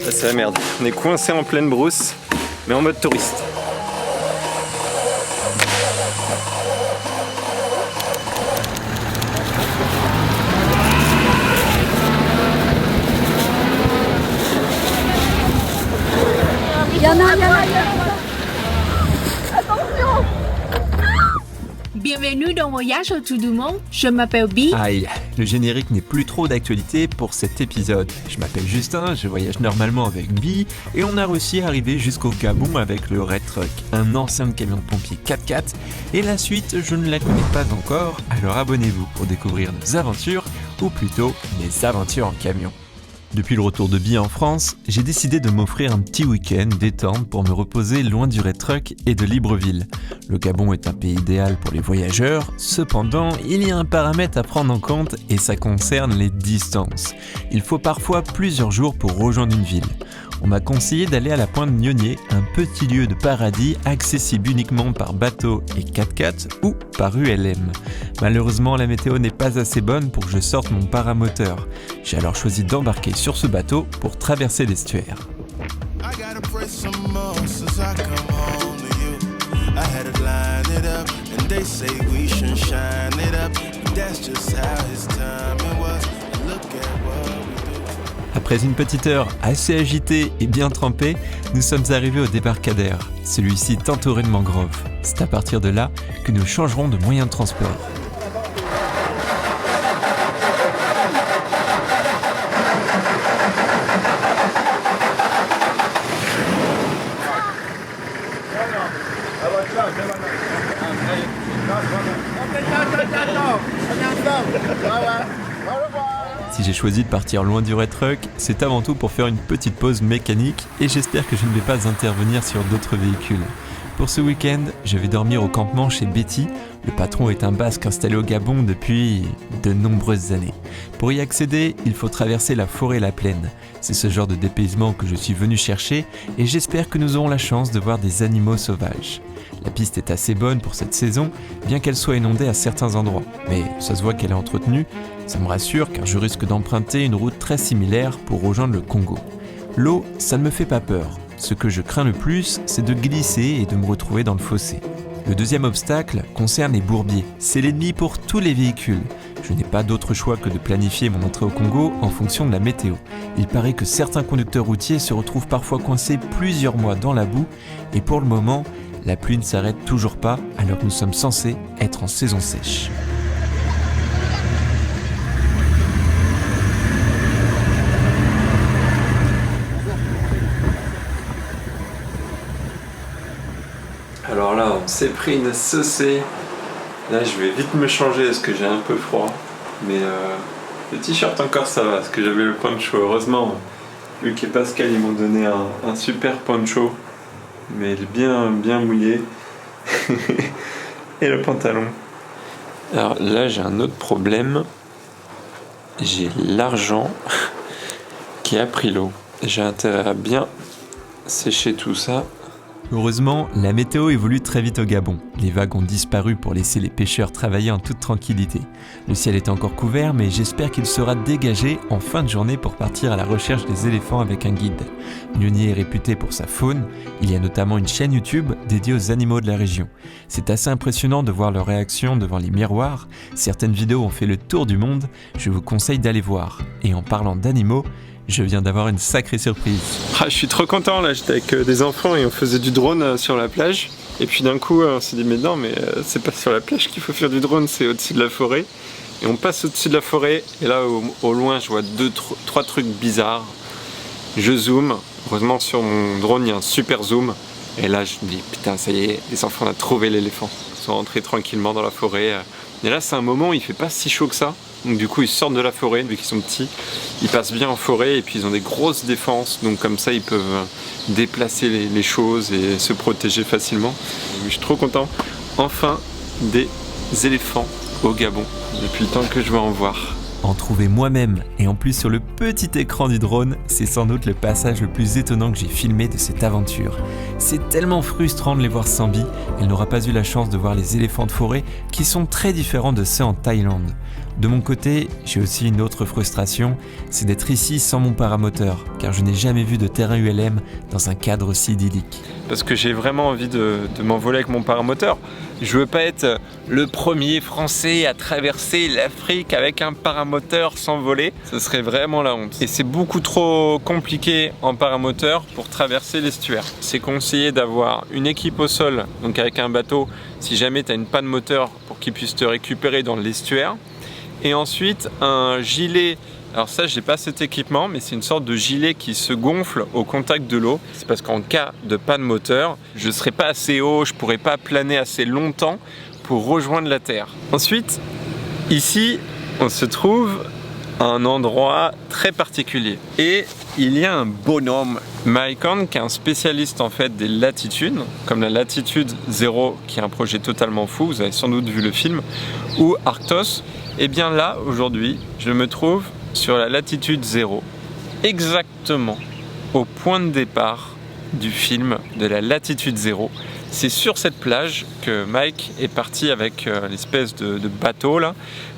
Là, c'est la merde. On est coincé en pleine brousse, mais en mode touriste. Bienvenue dans Voyage autour du monde, je m'appelle Bi. Aïe, le générique n'est plus trop d'actualité pour cet épisode. Je m'appelle Justin, je voyage normalement avec Bi et on a réussi à arriver jusqu'au Gabon avec le Red Truck, un ancien camion de pompier 4x4 et la suite je ne la connais pas encore, alors abonnez-vous pour découvrir nos aventures ou plutôt mes aventures en camion. Depuis le retour de Bi en France, j'ai décidé de m'offrir un petit week-end détente pour me reposer loin du Red Truck et de Libreville. Le Gabon est un pays idéal pour les voyageurs, cependant, il y a un paramètre à prendre en compte et ça concerne les distances. Il faut parfois plusieurs jours pour rejoindre une ville. On m'a conseillé d'aller à la pointe Gnonier, un petit lieu de paradis accessible uniquement par bateau et 4x4 ou par ULM. Malheureusement, la météo n'est pas assez bonne pour que je sorte mon paramoteur. J'ai alors choisi d'embarquer sur ce bateau pour traverser l'estuaire. Après une petite heure assez agitée et bien trempée, nous sommes arrivés au débarcadère. Celui-ci est entouré de mangroves. C'est à partir de là que nous changerons de moyen de transport. Si j'ai choisi de partir loin du Red Truck, c'est avant tout pour faire une petite pause mécanique et j'espère que je ne vais pas intervenir sur d'autres véhicules. Pour ce week-end, je vais dormir au campement chez Betty. Le patron est un Basque installé au Gabon depuis de nombreuses années. Pour y accéder, il faut traverser la forêt et la plaine. C'est ce genre de dépaysement que je suis venu chercher et j'espère que nous aurons la chance de voir des animaux sauvages. La piste est assez bonne pour cette saison, bien qu'elle soit inondée à certains endroits. Mais ça se voit qu'elle est entretenue. Ça me rassure car je risque d'emprunter une route très similaire pour rejoindre le Congo. L'eau, ça ne me fait pas peur. Ce que je crains le plus, c'est de glisser et de me retrouver dans le fossé. Le deuxième obstacle concerne les bourbiers. C'est l'ennemi pour tous les véhicules. Je n'ai pas d'autre choix que de planifier mon entrée au Congo en fonction de la météo. Il paraît que certains conducteurs routiers se retrouvent parfois coincés plusieurs mois dans la boue et pour le moment, la pluie ne s'arrête toujours pas alors que nous sommes censés être en saison sèche. Alors là, on s'est pris une saucée. Là, je vais vite me changer parce que j'ai un peu froid. Mais le t-shirt encore ça va parce que j'avais le poncho. Heureusement, Luc et Pascal ils m'ont donné un super poncho. Mais il est bien mouillé. Et le pantalon. Alors là, j'ai un autre problème. J'ai l'argent qui a pris l'eau. J'ai intérêt à bien sécher tout ça. Heureusement, la météo évolue très vite au Gabon. Les vagues ont disparu pour laisser les pêcheurs travailler en toute tranquillité. Le ciel est encore couvert, mais j'espère qu'il sera dégagé en fin de journée pour partir à la recherche des éléphants avec un guide. Gnonier est réputé pour sa faune. Il y a notamment une chaîne YouTube dédiée aux animaux de la région. C'est assez impressionnant de voir leurs réactions devant les miroirs. Certaines vidéos ont fait le tour du monde. Je vous conseille d'aller voir. Et en parlant d'animaux, je viens d'avoir une sacrée surprise. Je suis trop content là, j'étais avec des enfants et on faisait du drone sur la plage. Et puis d'un coup on s'est dit mais non mais c'est pas sur la plage qu'il faut faire du drone, c'est au-dessus de la forêt. Et on passe au-dessus de la forêt et là au loin je vois trois trucs bizarres. Je zoome, heureusement sur mon drone il y a un super zoom. Et là je me dis putain ça y est, les enfants on a trouvé l'éléphant. Ils sont rentrés tranquillement dans la forêt. Et là c'est un moment où il fait pas si chaud que ça. Donc du coup ils sortent de la forêt, vu qu'ils sont petits, ils passent bien en forêt et puis ils ont des grosses défenses, donc comme ça ils peuvent déplacer les choses et se protéger facilement. Je suis trop content, enfin des éléphants au Gabon, depuis le temps que je veux en voir. En trouver moi-même et en plus sur le petit écran du drone, c'est sans doute le passage le plus étonnant que j'ai filmé de cette aventure. C'est tellement frustrant de les voir sans Bi, elle n'aura pas eu la chance de voir les éléphants de forêt qui sont très différents de ceux en Thaïlande. De mon côté, j'ai aussi une autre frustration, c'est d'être ici sans mon paramoteur, car je n'ai jamais vu de terrain ULM dans un cadre aussi idyllique. Parce que j'ai vraiment envie de m'envoler avec mon paramoteur. Je veux pas être le premier Français à traverser l'Afrique avec un paramoteur sans voler. Ce serait vraiment la honte. Et c'est beaucoup trop compliqué en paramoteur pour traverser l'estuaire. C'est conseillé d'avoir une équipe au sol, donc avec un bateau, si jamais tu as une panne moteur pour qu'il puisse te récupérer dans l'estuaire. Et ensuite un gilet, alors ça j'ai pas cet équipement, mais c'est une sorte de gilet qui se gonfle au contact de l'eau. C'est parce qu'en cas de panne moteur, je serai pas assez haut, je pourrais pas planer assez longtemps pour rejoindre la terre. Ensuite, ici on se trouve à un endroit très particulier. Et il y a un bonhomme, Mike Horn, qui est un spécialiste en fait des latitudes, comme la latitude 0, qui est un projet totalement fou, vous avez sans doute vu le film, ou Arctos. Et bien là, aujourd'hui, je me trouve sur la latitude 0, exactement au point de départ du film de la latitude 0. C'est sur cette plage que Mike est parti avec l'espèce de bateau là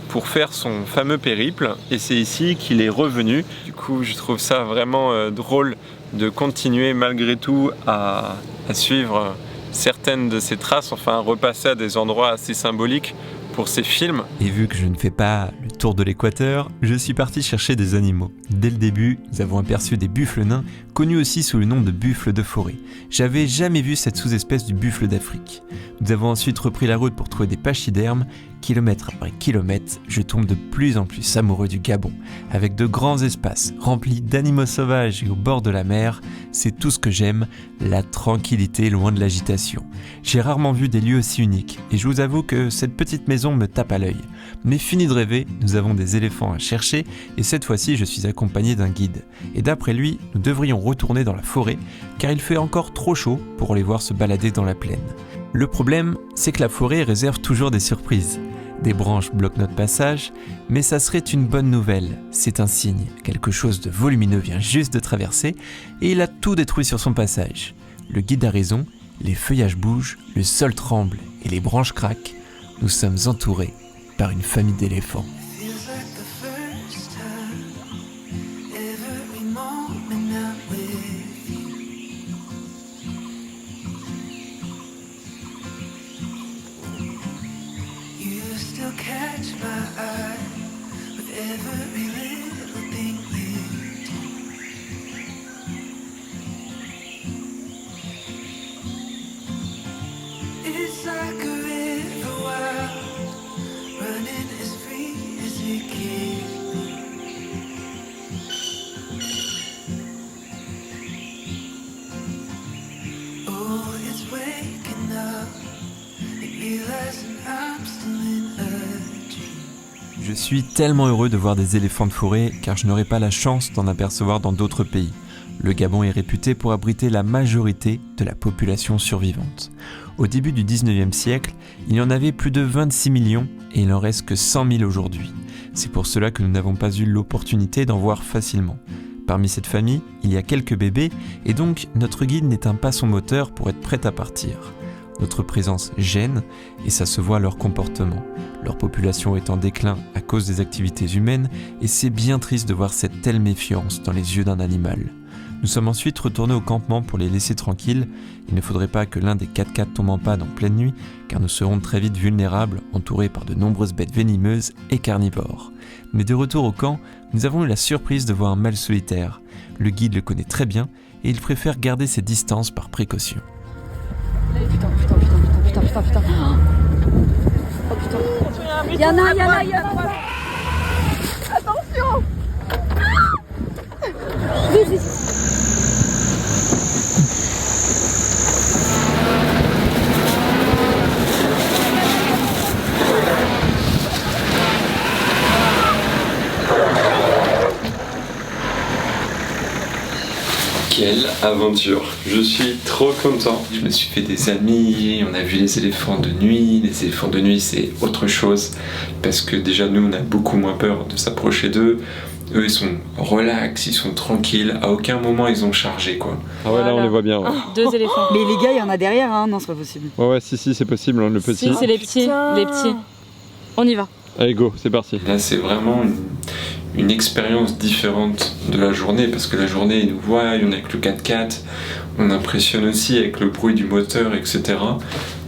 pour faire son fameux périple, et c'est ici qu'il est revenu. Du coup, je trouve ça vraiment drôle de continuer malgré tout à suivre certaines de ces traces, enfin à repasser à des endroits assez symboliques pour ces films. Et vu que je ne fais pas le tour de l'équateur, je suis parti chercher des animaux. Dès le début, nous avons aperçu des buffles nains, connus aussi sous le nom de buffles de forêt. J'avais jamais vu cette sous-espèce du buffle d'Afrique. Nous avons ensuite repris la route pour trouver des pachydermes. Kilomètre après kilomètre, je tombe de plus en plus amoureux du Gabon. Avec de grands espaces remplis d'animaux sauvages et au bord de la mer, c'est tout ce que j'aime, la tranquillité loin de l'agitation. J'ai rarement vu des lieux aussi uniques, et je vous avoue que cette petite maison me tape à l'œil. Mais fini de rêver, nous avons des éléphants à chercher, et cette fois-ci je suis accompagné d'un guide. Et d'après lui, nous devrions retourner dans la forêt, car il fait encore trop chaud pour les voir se balader dans la plaine. Le problème, c'est que la forêt réserve toujours des surprises. Des branches bloquent notre passage, mais ça serait une bonne nouvelle. C'est un signe, quelque chose de volumineux vient juste de traverser, et il a tout détruit sur son passage. Le guide a raison, les feuillages bougent, le sol tremble et les branches craquent. Nous sommes entourés par une famille d'éléphants. Catch my eye with every little thing you do. It's like a river wild, running as free as it can. Oh, it's waking up and realizing I'm still in a dream. Je suis tellement heureux de voir des éléphants de forêt car je n'aurai pas la chance d'en apercevoir dans d'autres pays. Le Gabon est réputé pour abriter la majorité de la population survivante. Au début du 19e siècle, il y en avait plus de 26 millions et il n'en reste que 100 000 aujourd'hui. C'est pour cela que nous n'avons pas eu l'opportunité d'en voir facilement. Parmi cette famille, il y a quelques bébés et donc notre guide n'éteint pas son moteur pour être prêt à partir. Notre présence gêne et ça se voit à leur comportement. Leur population est en déclin à cause des activités humaines et c'est bien triste de voir cette telle méfiance dans les yeux d'un animal. Nous sommes ensuite retournés au campement pour les laisser tranquilles. Il ne faudrait pas que l'un des 4x4 tombe en panne en pleine nuit car nous serons très vite vulnérables, entourés par de nombreuses bêtes venimeuses et carnivores. Mais de retour au camp, nous avons eu la surprise de voir un mâle solitaire. Le guide le connaît très bien et il préfère garder ses distances par précaution. Putain. Oh putain. Y'en a. Attention. Quelle aventure! Je suis trop content. Je me suis fait des amis, on a vu les éléphants de nuit. Les éléphants de nuit, c'est autre chose parce que déjà nous, on a beaucoup moins peur de s'approcher d'eux. Eux, ils sont relax, ils sont tranquilles. À aucun moment, ils ont chargé, quoi. Ah ouais, là, on les voit bien. Ouais. 2 éléphants. Mais les gars, il y en a derrière, hein. Non, c'est pas possible. Ouais, si, c'est possible, hein, le petit. Si, c'est les petits. On y va. Allez go, c'est parti. Là, c'est vraiment une expérience différente de la journée, parce que la journée, ils nous voient, on est avec le 4x4, on impressionne aussi avec le bruit du moteur, etc.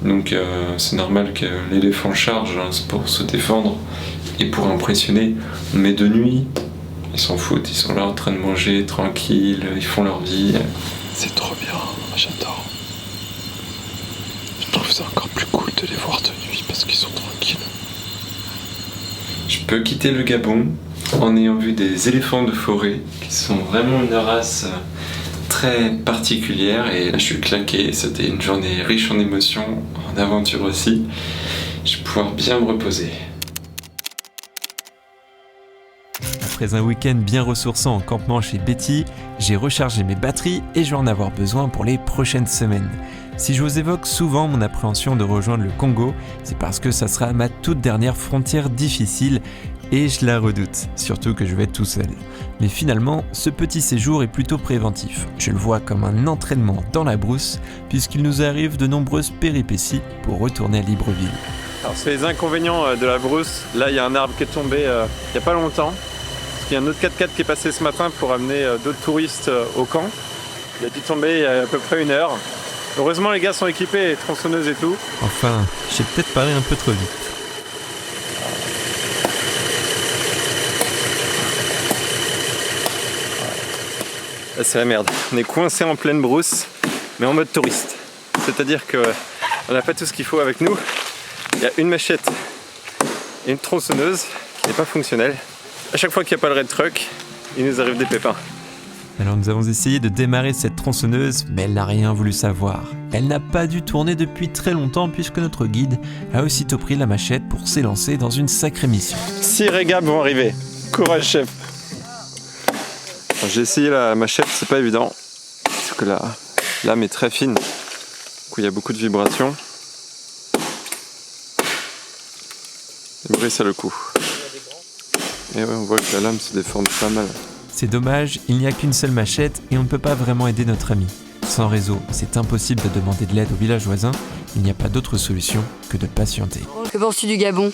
Donc c'est normal que l'éléphant charge, hein, c'est pour se défendre et pour impressionner. Mais de nuit, ils s'en foutent, ils sont là en train de manger tranquille, ils font leur vie. C'est trop bien, j'adore. Je trouve ça encore plus cool de les voir de nuit parce qu'ils sont tranquilles. Je peux quitter le Gabon en ayant vu des éléphants de forêt qui sont vraiment une race très particulière, et là je suis claqué. C'était une journée riche en émotions, en aventures aussi. Je vais pouvoir bien me reposer. Après un week-end bien ressourçant en campement chez Betty, j'ai rechargé mes batteries et je vais en avoir besoin pour les prochaines semaines. Si je vous évoque souvent mon appréhension de rejoindre le Congo, c'est parce que ça sera ma toute dernière frontière difficile et je la redoute, surtout que je vais être tout seul. Mais finalement, ce petit séjour est plutôt préventif. Je le vois comme un entraînement dans la brousse, puisqu'il nous arrive de nombreuses péripéties pour retourner à Libreville. Alors c'est les inconvénients de la brousse. Là il y a un arbre qui est tombé il n'y a pas longtemps. Il y a un autre 4x4 qui est passé ce matin pour amener d'autres touristes au camp. Il a dû tomber il y a à peu près 1 heure. Heureusement les gars sont équipés, tronçonneuses et tout. Enfin, j'ai peut-être parlé un peu trop vite. Là, c'est la merde. On est coincé en pleine brousse, mais en mode touriste. C'est-à-dire qu'on n'a pas tout ce qu'il faut avec nous. Il y a une machette et une tronçonneuse qui n'est pas fonctionnelle. À chaque fois qu'il n'y a pas le red truck, il nous arrive des pépins. Alors nous avons essayé de démarrer cette tronçonneuse, mais elle n'a rien voulu savoir. Elle n'a pas dû tourner depuis très longtemps puisque notre guide a aussitôt pris la machette pour s'élancer dans une sacrée mission. 6 régabs vont arriver. Courage chef. J'ai essayé la machette, c'est pas évident. Parce que la lame est très fine. Du coup il y a beaucoup de vibrations. Le bruit ça le coup. Et ouais, on voit que la lame se déforme pas mal. C'est dommage, il n'y a qu'une seule machette et on ne peut pas vraiment aider notre ami. Sans réseau, c'est impossible de demander de l'aide au village voisin. Il n'y a pas d'autre solution que de patienter. Que penses-tu du Gabon?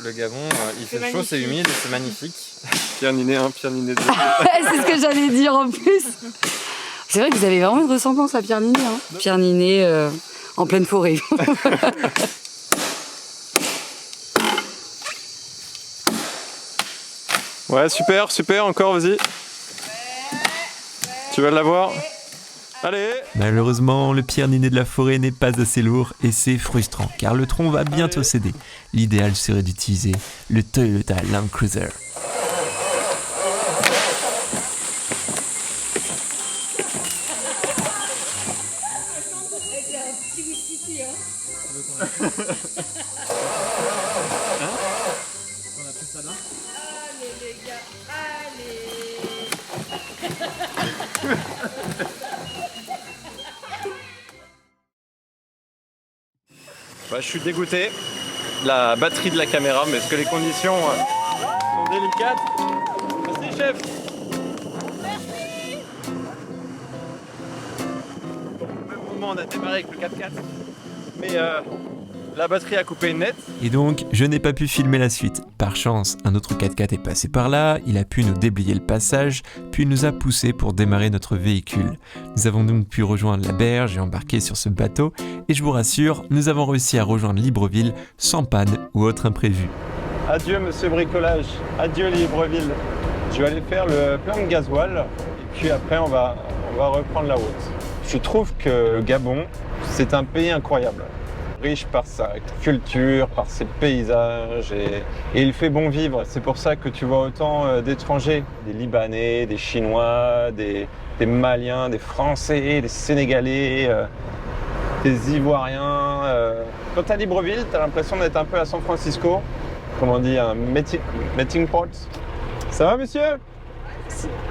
Le Gabon, il fait chaud, c'est humide, c'est magnifique. Pierre Ninet 1, Pierre Ninet 2. C'est ce que j'allais dire en plus. C'est vrai que vous avez vraiment une ressemblance à Pierre Ninet. Hein. Pierre Ninet en pleine forêt. Ouais, super, super, encore, vas-y. Tu vas l'avoir? Allez! Malheureusement, le Pierre Ninet de la forêt n'est pas assez lourd et c'est frustrant car le tronc va bientôt céder. L'idéal serait d'utiliser le Toyota Land Cruiser. Bah, je suis dégoûté. La batterie de la caméra, mais est-ce que les conditions sont délicates? Merci chef. Bon, au même moment on a démarré avec le 4x4, mais la batterie a coupé net. Et donc, je n'ai pas pu filmer la suite. Par chance, un autre 4x4 est passé par là, il a pu nous déblayer le passage, puis il nous a poussé pour démarrer notre véhicule. Nous avons donc pu rejoindre la berge et embarquer sur ce bateau, et je vous rassure, nous avons réussi à rejoindre Libreville sans panne ou autre imprévu. Adieu monsieur bricolage, adieu Libreville. Je vais aller faire le plein de gasoil, et puis après on va reprendre la route. Je trouve que le Gabon, c'est un pays incroyable. Riche par sa culture, par ses paysages et il fait bon vivre. C'est pour ça que tu vois autant d'étrangers, des Libanais, des Chinois, des Maliens, des Français, des Sénégalais, des Ivoiriens. Quand tu es à Libreville, tu as l'impression d'être un peu à San Francisco. Comment on dit, un melting pot. Ça va monsieur?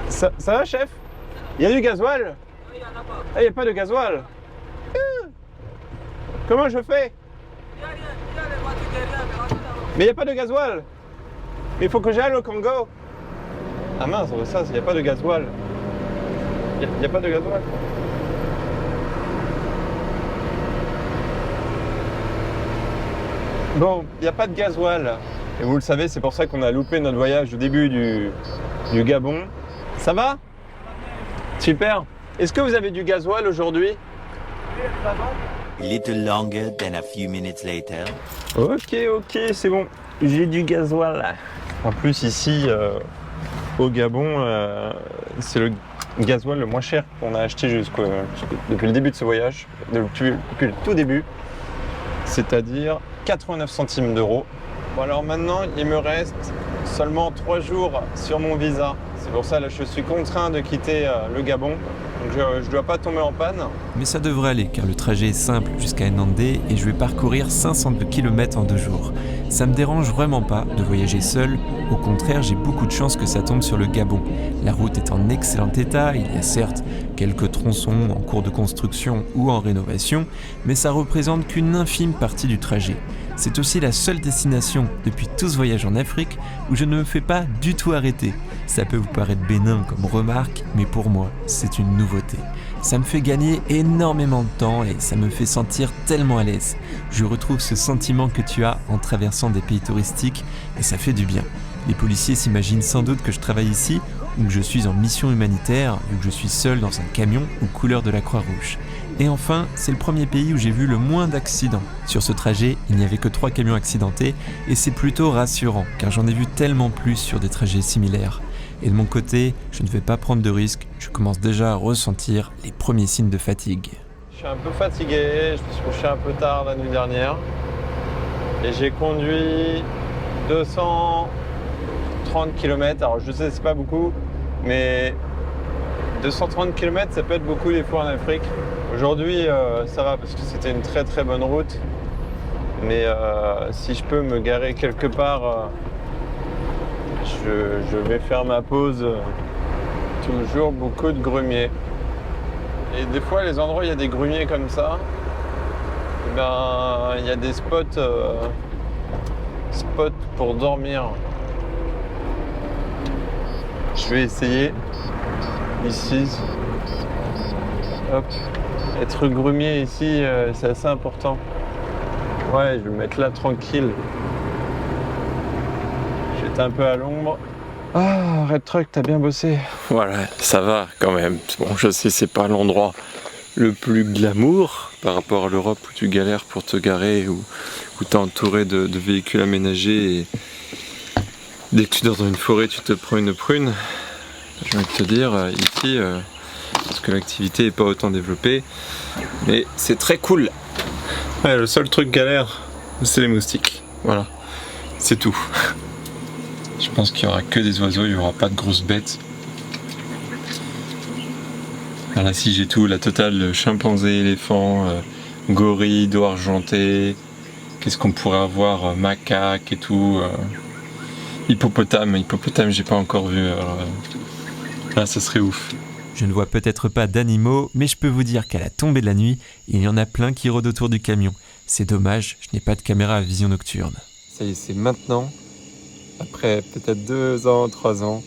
Ça va chef? Il y a du gasoil? Il n'y en a pas. Ah, il n'y a pas de gasoil? Comment je fais? Mais il n'y a pas de gasoil. Mais il faut que j'aille au Congo. Ah mince, ça, il n'y a pas de gasoil. Il n'y a pas de gasoil. Bon, il n'y a pas de gasoil. Et vous le savez, c'est pour ça qu'on a loupé notre voyage au début du Gabon. Ça va? Super. Est-ce que vous avez du gasoil aujourd'hui? A little longer than a few minutes later. Ok, c'est bon. J'ai du gasoil. En plus, ici, au Gabon, c'est le gasoil le moins cher qu'on a acheté depuis le début de ce voyage, depuis le tout début, c'est-à-dire 89 centimes d'euros. Bon, alors maintenant, il me reste seulement 3 jours sur mon visa. C'est pour ça, là, je suis contraint de quitter le Gabon. Donc je ne dois pas tomber en panne. Mais ça devrait aller car le trajet est simple jusqu'à Nnamdé et je vais parcourir 502 km en 2 jours. Ça me dérange vraiment pas de voyager seul, au contraire j'ai beaucoup de chance que ça tombe sur le Gabon. La route est en excellent état, il y a certes quelques tronçons en cours de construction ou en rénovation, mais ça représente qu'une infime partie du trajet. C'est aussi la seule destination depuis tout ce voyage en Afrique où je ne me fais pas du tout arrêter. Ça peut vous paraître bénin comme remarque, mais pour moi, c'est une nouveauté. Ça me fait gagner énormément de temps et ça me fait sentir tellement à l'aise. Je retrouve ce sentiment que tu as en traversant des pays touristiques et ça fait du bien. Les policiers s'imaginent sans doute que je travaille ici ou que je suis en mission humanitaire vu que je suis seul dans un camion aux couleurs de la Croix-Rouge. Et enfin, c'est le premier pays où j'ai vu le moins d'accidents. Sur ce trajet, il n'y avait que 3 camions accidentés et c'est plutôt rassurant car j'en ai vu tellement plus sur des trajets similaires. Et de mon côté, je ne vais pas prendre de risques, je commence déjà à ressentir les premiers signes de fatigue. Je suis un peu fatigué, je me suis couché un peu tard la nuit dernière et j'ai conduit 230 km. Alors je sais, c'est pas beaucoup, mais 230 km ça peut être beaucoup des fois en Afrique. Aujourd'hui ça va parce que c'était une très très bonne route, mais si je peux me garer quelque part, je vais faire ma pause. Toujours beaucoup de grumiers. Et des fois, les endroits où il y a des grumiers comme ça, il y a des spots pour dormir. Je vais essayer ici. Hop. Être grumier ici, c'est assez important. Ouais, je vais me mettre là tranquille. Je vais être un peu à l'ombre. Ah, Red Truck, t'as bien bossé. Voilà, ça va quand même. Bon, je sais, c'est pas l'endroit le plus glamour par rapport à l'Europe où tu galères pour te garer, où t'es entouré de véhicules aménagés et dès que tu dors dans une forêt, tu te prends une prune. J'ai envie de te dire, ici, parce que l'activité n'est pas autant développée, mais c'est très cool. Ouais, le seul truc galère, c'est les moustiques. Voilà, c'est tout. Je pense qu'il n'y aura que des oiseaux, il n'y aura pas de grosses bêtes. Alors là, si j'ai tout, la totale, chimpanzé, éléphant, gorille, dos argenté, qu'est-ce qu'on pourrait avoir, macaque et tout, hippopotame, j'ai pas encore vu, alors là ça serait ouf. Je ne vois peut-être pas d'animaux, mais je peux vous dire qu'à la tombée de la nuit, il y en a plein qui rôdent autour du camion. C'est dommage, je n'ai pas de caméra à vision nocturne. Ça y est, c'est maintenant, après peut-être 2 ans, 3 ans,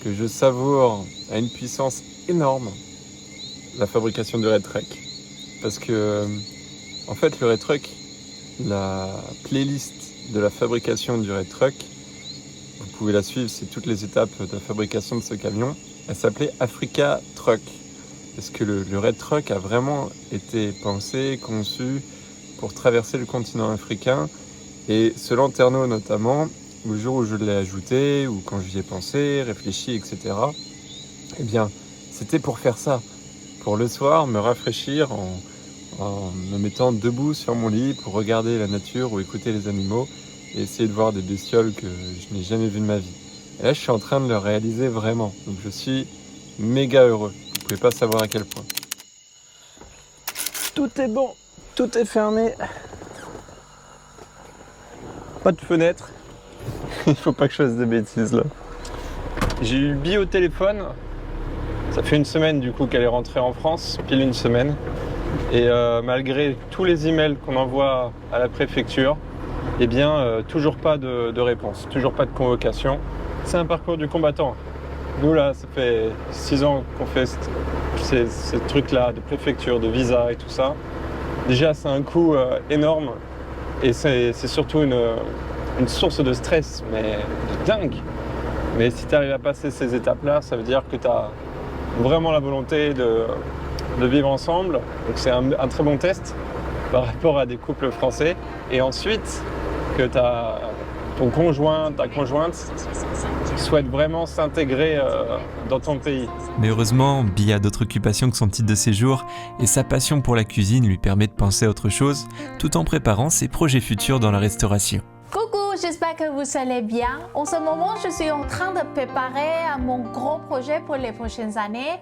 que je savoure à une puissance énorme la fabrication du Red Truck. Parce que, en fait, le Red Truck, la playlist de la fabrication du Red Truck, vous pouvez la suivre, c'est toutes les étapes de la fabrication de ce camion. Elle s'appelait Africa Truck. Parce que le Red Truck a vraiment été pensé, conçu pour traverser le continent africain. Et ce lanterneau notamment, le jour où je l'ai ajouté, ou quand j'y ai pensé, réfléchi, etc., eh bien, c'était pour faire ça. Pour le soir, me rafraîchir en me mettant debout sur mon lit pour regarder la nature ou écouter les animaux et essayer de voir des bestioles que je n'ai jamais vues de ma vie. Et là, je suis en train de le réaliser vraiment. Donc, je suis méga heureux. Vous pouvez pas savoir à quel point. Tout est bon. Tout est fermé. Pas de fenêtre. Il faut pas que je fasse des bêtises là. J'ai eu Bi au téléphone. Ça fait 1 semaine du coup qu'elle est rentrée en France, pile 1 semaine. Et malgré tous les emails qu'on envoie à la préfecture, eh bien toujours pas de réponse, toujours pas de convocation. C'est un parcours du combattant. Nous là, ça fait 6 ans qu'on fait ces trucs-là, de préfecture, de visa et tout ça. Déjà c'est un coût énorme et c'est surtout une source de stress, mais de dingue. Mais si tu arrives à passer ces étapes-là, ça veut dire que tu as vraiment la volonté de vivre ensemble. Donc c'est un très bon test par rapport à des couples français. Et ensuite, que ton conjoint, ta conjointe souhaite vraiment s'intégrer dans ton pays. Mais heureusement, Bi a d'autres occupations que son titre de séjour et sa passion pour la cuisine lui permet de penser à autre chose tout en préparant ses projets futurs dans la restauration. Coucou, j'espère que vous allez bien. En ce moment, je suis en train de préparer mon gros projet pour les prochaines années.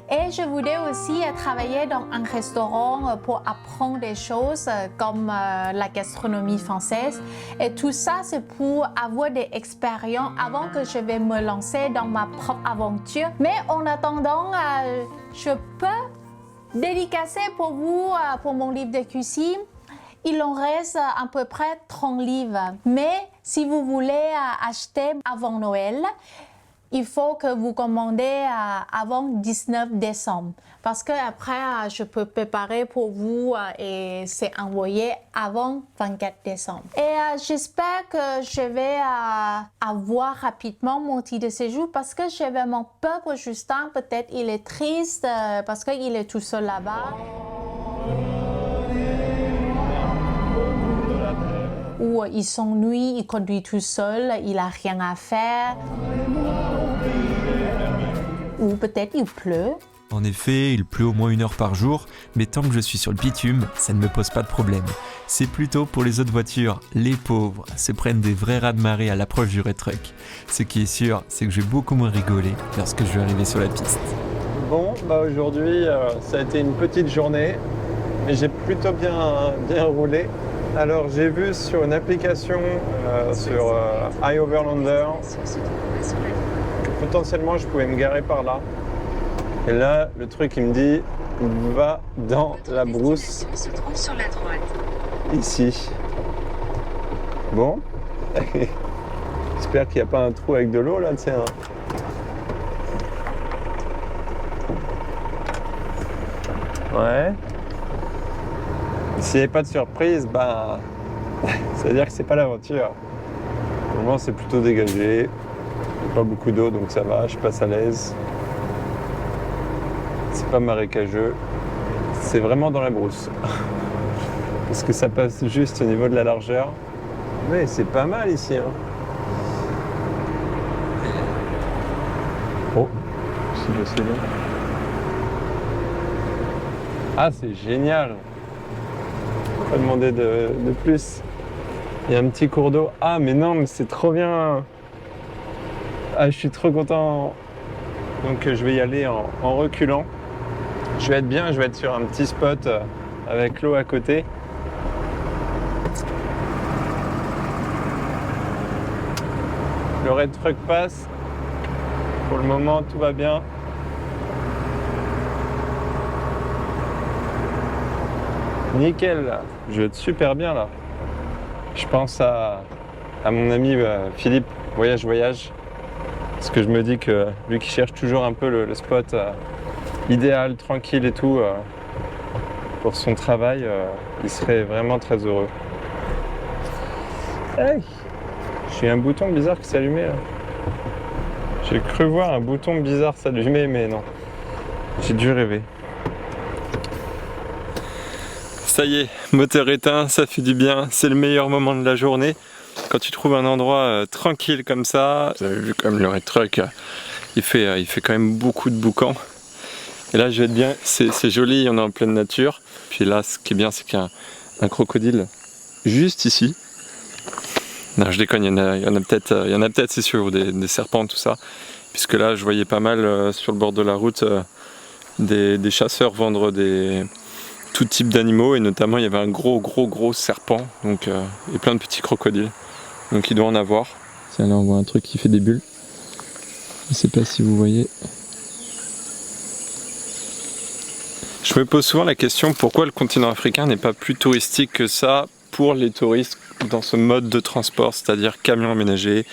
Et je voulais aussi travailler dans un restaurant pour apprendre des choses comme la gastronomie française. Et tout ça, c'est pour avoir des expériences avant que je vais me lancer dans ma propre aventure. Mais en attendant, je peux dédicacer pour vous, pour mon livre de cuisine. Il en reste à peu près 30 livres. Mais si vous voulez acheter avant Noël, il faut que vous commandez avant 19 décembre. Parce qu'après, je peux préparer pour vous et c'est envoyé avant 24 décembre. Et j'espère que je vais avoir rapidement mon titre de séjour parce que je vais mon peur pour Justin. Peut-être il est triste parce qu'il est tout seul là-bas. Ou il s'ennuie, il conduit tout seul, il n'a rien à faire. Ou peut-être il pleut. En effet, il pleut au moins 1 heure par jour, mais tant que je suis sur le bitume, ça ne me pose pas de problème. C'est plutôt pour les autres voitures, les pauvres, se prennent des vrais raz-de-marée à l'approche du Retruck. Ce qui est sûr, c'est que je vais beaucoup moins rigoler lorsque je vais arriver sur la piste. Bon, aujourd'hui, ça a été une petite journée, mais j'ai plutôt bien roulé. Alors j'ai vu sur une application sur iOverlander que potentiellement je pouvais me garer par là. Et là, le truc il me dit va dans la brousse ici. Bon, j'espère qu'il n'y a pas un trou avec de l'eau là, tiens. Ouais. S'il n'y avait pas de surprise, bah, ça veut dire que c'est pas l'aventure. Pour le moment, c'est plutôt dégagé. Pas beaucoup d'eau, donc ça va, je passe à l'aise. C'est pas marécageux. C'est vraiment dans la brousse. Parce que ça passe juste au niveau de la largeur. Mais c'est pas mal ici. Hein. Oh, si possible. Ah, c'est génial. Pas demander de plus. Il y a un petit cours d'eau. Ah mais non, mais c'est trop bien. Ah, je suis trop content. Donc je vais y aller en reculant. Je vais être bien, je vais être sur un petit spot avec l'eau à côté. Le Retruck passe. Pour le moment, tout va bien. Nickel, là. Je vais être super bien là. Je pense à mon ami Philippe, voyage. Parce que je me dis que lui qui cherche toujours un peu le spot idéal, tranquille et tout, pour son travail, il serait vraiment très heureux. Hey, j'ai un bouton bizarre qui s'allumait là. J'ai cru voir un bouton bizarre s'allumer, mais non. J'ai dû rêver. Ça y est, moteur éteint, ça fait du bien, c'est le meilleur moment de la journée. Quand tu trouves un endroit tranquille comme ça, vous avez vu comme le Retruck, il fait quand même beaucoup de boucans. Et là je vais être bien, c'est joli, on est en pleine nature. Puis là ce qui est bien c'est qu'il y a un crocodile juste ici. Non je déconne, il y en a peut-être c'est sûr, des serpents tout ça. Puisque là je voyais pas mal sur le bord de la route des chasseurs vendre tout type d'animaux et notamment il y avait un gros serpent donc, et plein de petits crocodiles. Donc il doit en avoir. Tiens là on voit un truc qui fait des bulles. Je sais pas si vous voyez. Je me pose souvent la question pourquoi le continent africain n'est pas plus touristique que ça pour les touristes dans ce mode de transport, c'est-à-dire camions aménagés,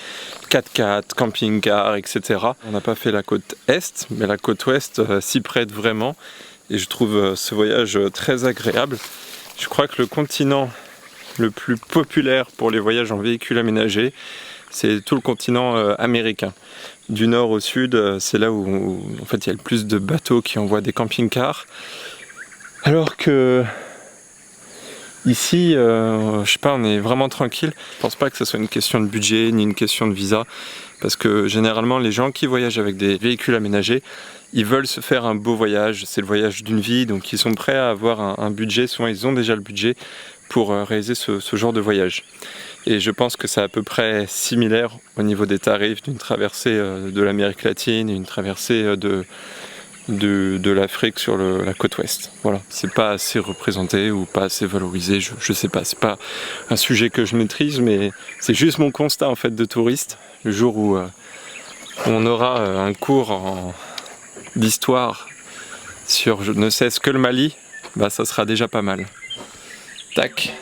4x4, camping-car, etc. On n'a pas fait la côte est, mais la côte ouest s'y prête vraiment. Et je trouve ce voyage très agréable. Je crois que le continent le plus populaire pour les voyages en véhicule aménagé, c'est tout le continent américain. Du nord au sud, c'est là où en fait, il y a le plus de bateaux qui envoient des camping-cars. Alors que ici, je sais pas, on est vraiment tranquille. Je pense pas que ce soit une question de budget ni une question de visa. Parce que généralement, les gens qui voyagent avec des véhicules aménagés, ils veulent se faire un beau voyage. C'est le voyage d'une vie, donc ils sont prêts à avoir un budget. Souvent, ils ont déjà le budget pour réaliser ce genre de voyage. Et je pense que c'est à peu près similaire au niveau des tarifs d'une traversée de l'Amérique latine et une traversée de l'Afrique sur la côte ouest. Voilà, c'est pas assez représenté ou pas assez valorisé, je sais pas, c'est pas un sujet que je maîtrise, mais c'est juste mon constat en fait de touriste. Le jour où on aura un cours d'histoire sur je ne sais ce que le Mali, bah ça sera déjà pas mal. Tac.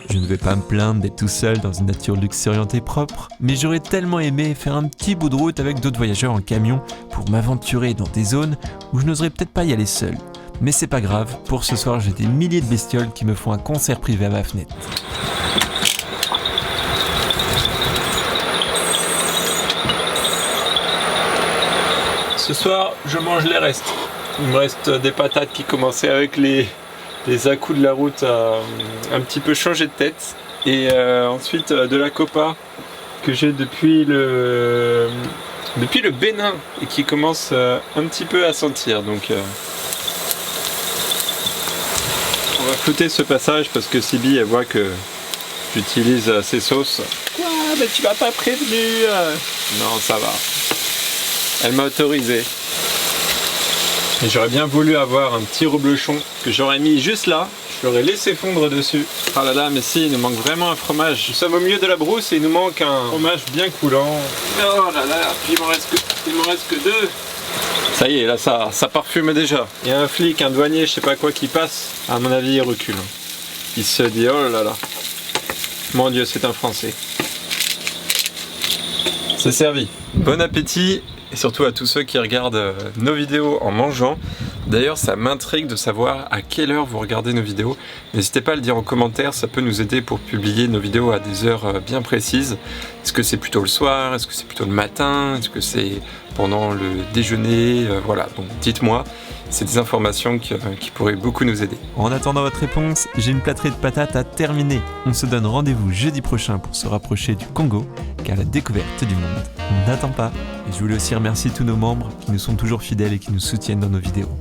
Je ne vais pas me plaindre d'être tout seul dans une nature luxuriante et propre, mais j'aurais tellement aimé faire un petit bout de route avec d'autres voyageurs en camion pour m'aventurer dans des zones où je n'oserais peut-être pas y aller seul. Mais c'est pas grave, pour ce soir j'ai des milliers de bestioles qui me font un concert privé à ma fenêtre. Ce soir, je mange les restes. Il me reste des patates qui commençaient avec les à-coups de la route à un petit peu changer de tête. Et ensuite de la copa que j'ai depuis le Bénin et qui commence un petit peu à sentir. Donc on va flouter ce passage parce que Sibi elle voit que j'utilise ces sauces. Quoi? Mais tu m'as pas prévenu? Non, ça va. Elle m'a autorisé. Et j'aurais bien voulu avoir un petit reblochon que j'aurais mis juste là, je l'aurais laissé fondre dessus. Ah là là, mais si, il nous manque vraiment un fromage. Nous sommes au milieu de la brousse et il nous manque un fromage bien coulant. Oh là là, puis il m'en reste que deux. Ça y est, là ça parfume déjà. Il y a un flic, un douanier, je sais pas quoi qui passe. À mon avis, il recule. Il se dit, oh là là. Mon Dieu, c'est un Français. C'est servi. Bon appétit. Et surtout à tous ceux qui regardent nos vidéos en mangeant. D'ailleurs, ça m'intrigue de savoir à quelle heure vous regardez nos vidéos. N'hésitez pas à le dire en commentaire, ça peut nous aider pour publier nos vidéos à des heures bien précises. Est-ce que c'est plutôt le soir? Est-ce que c'est plutôt le matin? Est-ce que c'est pendant le déjeuner? Voilà, donc dites-moi. C'est des informations qui pourraient beaucoup nous aider. En attendant votre réponse, j'ai une plâtrée de patates à terminer. On se donne rendez-vous jeudi prochain pour se rapprocher du Congo, car la découverte du monde n'attend pas. Et je voulais aussi remercier tous nos membres qui nous sont toujours fidèles et qui nous soutiennent dans nos vidéos.